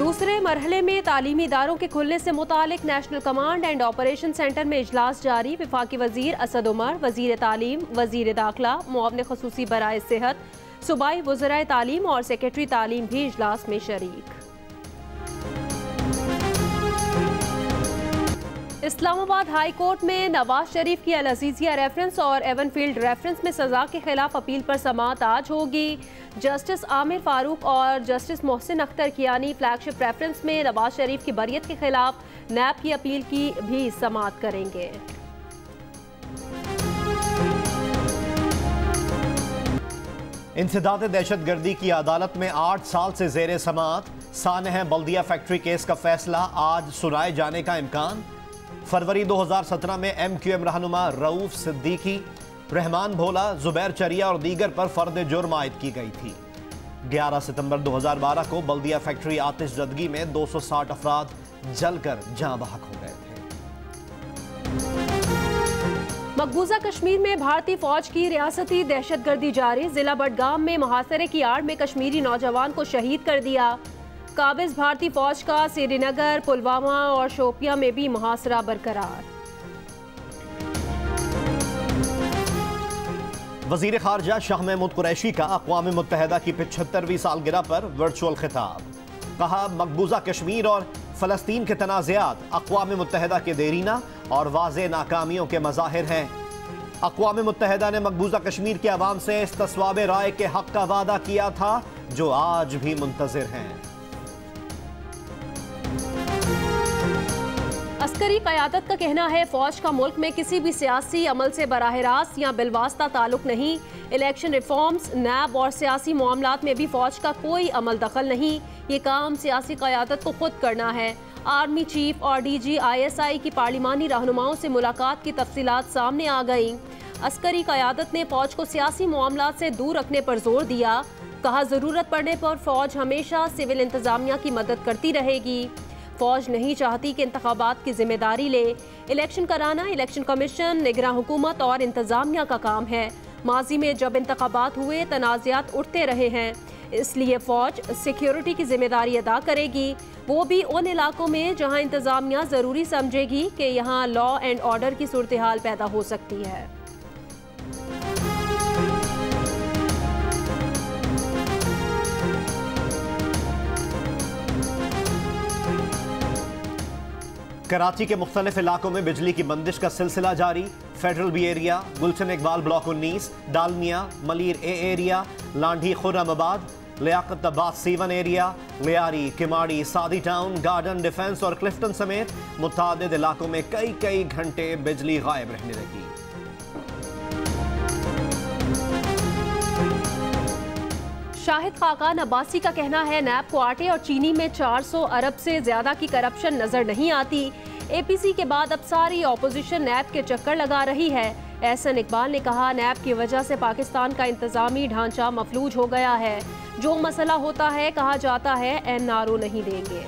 दूसरे मरहले में तालीमी इदारों के खुलने से मुतालिक national command and operation centre में इजलास जारी। वफाकी वजीर असद उमर, वजीर तालीम, वजीर दाखिला, मुआवन खसूसी बराए सेहत, सूबाई वज़राए तालीम और सेक्रेटरी तालीम भी इजलास में शरीक। इस्लामाबाद हाई कोर्ट में नवाज शरीफ की अल अजीजिया रेफरेंस और एवनफील्ड रेफरेंस में सजा के खिलाफ अपील पर समाअत आज होगी। जस्टिस आमिर फारूक और justice Mohsin Akhtar Kiyani flagship reference में नवाज शरीफ की बरियत के खिलाफ नैब की अपील की भी समाअत करेंगे। इंसदाद दहशतगर्दी की अदालत में 8 साल से जेर समाअत सानह बल्दिया फैक्ट्री केस का फैसला आज सुनाए जाने का इम्कान। फरवरी 2017 में MQM रहनुमा रऊफ सिद्दीकी, रहमान भोला, जुबैर चरिया और दीगर पर फर्द जुर्म आयद की गई थी। 11 सितंबर 2012 को बल्दिया फैक्ट्री आतिशजदगी में 260 अफराद जलकर जाँ बहक हो गए थे। मकबूजा कश्मीर में भारतीय फौज की रियासती दहशतगर्दी जारी। जिला बडगाम में मुहासरे की आड़ में कश्मीरी नौजवान को शहीद कर दिया। काबिज भारतीय फौज का श्रीनगर, पुलवामा और शोपिया में भी मुहासरा बरकरार। वजीर खारजा शाह महमूद कुरैशी का अक़वाम मुत्तहिदा की 75वीं सालगिरह पर वर्चुअल खिताब। कहा, मकबूजा कश्मीर और फ़लस्तीन के तनाज़ात अक़वाम मुत्तहिदा के देरीना और वाज़े नाकामियों के मज़ाहिर हैं। अक़वाम मुत्तहिदा ने मकबूजा कश्मीर के अवाम से इस्तिस्वाब राय के हक़ का वादा किया था, जो आज भी मुंतज़िर हैं। अस्करी क़यादत का कहना है, फौज का मुल्क में किसी भी सियासी अमल से बराह रास्त या बिलवास्ता ताल्लुक नहीं। इलेक्शन रिफॉर्म्स, नैब और सियासी मामलात में भी फौज का कोई अमल दखल नहीं। ये काम सियासी क़यादत को खुद करना है। आर्मी चीफ और DG ISI की पार्लिमानी रहनुमाओं से मुलाकात की तफसीलात सामने आ गईं। अस्करी क़यादत ने फौज को सियासी मामलात से दूर रखने पर जोर दिया। कहा, ज़रूरत पड़ने पर फौज हमेशा सिविल इंतज़ामिया की मदद करती रहेगी। फौज नहीं चाहती कि इंतखाबात की जिम्मेदारी ले। इलेक्शन कराना इलेक्शन कमीशन, निगरां हुकूमत और इंतज़ामिया का काम है। माजी में जब इंतखाबात हुए तनाज़ात उठते रहे हैं, इसलिए फौज सिक्योरिटी की जिम्मेदारी अदा करेगी, वो भी उन इलाकों में जहां इंतज़ामिया ज़रूरी समझेगी कि यहाँ लॉ एंड ऑर्डर की सूरत हाल पैदा हो सकती है। कराची के मुख्तलिफ इलाकों में बिजली की बंदिश का सिलसिला जारी। Federal B Area, Gulshan Iqbal block 19, Dalmia, Malir A Area, Landhi Khurramabad, Liaquat Abbas C1 area, Lyari, Kemari, Saadi Town, garden, defence और क्लिफ्टन समेत मुतादिद इलाकों में कई घंटे बिजली गायब रहने लगी। शाहिद खाकान अब्बासी का कहना है, नैब को आटे और चीनी में 400 अरब से ज्यादा की करप्शन नजर नहीं आती। APC के बाद अब सारी ऑपोजिशन नैब के चक्कर लगा रही है। एहसन इकबाल ने कहा, नैब की वजह से पाकिस्तान का इंतजामी ढांचा मफलूज हो गया है। जो मसला होता है कहा जाता है NRO नहीं देंगे।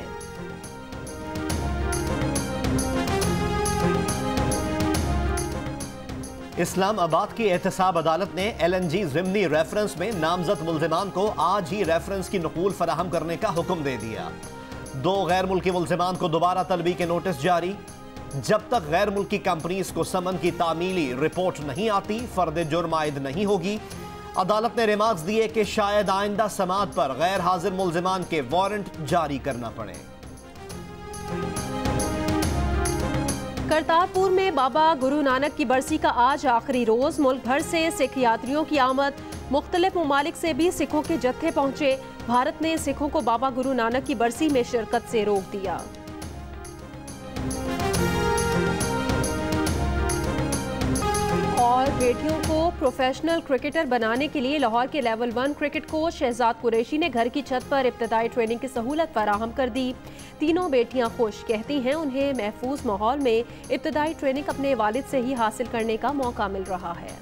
इस्लामाबाद की एहतसाब अदालत ने LNG ज़िमनी रेफरेंस में नामजद मुल्ज़िमान को आज ही रेफरेंस की नकूल फराहम करने का हुक्म दे दिया। 2 गैर मुल्की मुल्ज़िमान को दोबारा तलबी के नोटिस जारी। जब तक गैर मुल्की कंपनीज को समन की तामीली रिपोर्ट नहीं आती, फर्द जुर्म आयद नहीं होगी। अदालत ने रिमार्क्स दिए कि शायद आइंदा समाअत पर गैर हाजिर मुल्ज़िमान के वारंट जारी करना पड़े। करतारपुर में बाबा गुरु नानक की बरसी का आज आखिरी रोज। मुल्क भर से सिख यात्रियों की आमद। मुख्तलिफ ममालिक से भी सिखों के जत्थे पहुंचे। भारत ने सिखों को बाबा गुरु नानक की बरसी में शिरकत से रोक दिया। और बेटियों को प्रोफेशनल क्रिकेटर बनाने के लिए लाहौर के level 1 cricket coach Shahzad Qureshi ने घर की छत पर इब्तदाई ट्रेनिंग की सहूलत फराहम कर दी। तीनों बेटियां खुश, कहती हैं उन्हें महफूज माहौल में इब्तदाई ट्रेनिंग अपने वालिद से ही हासिल करने का मौका मिल रहा है।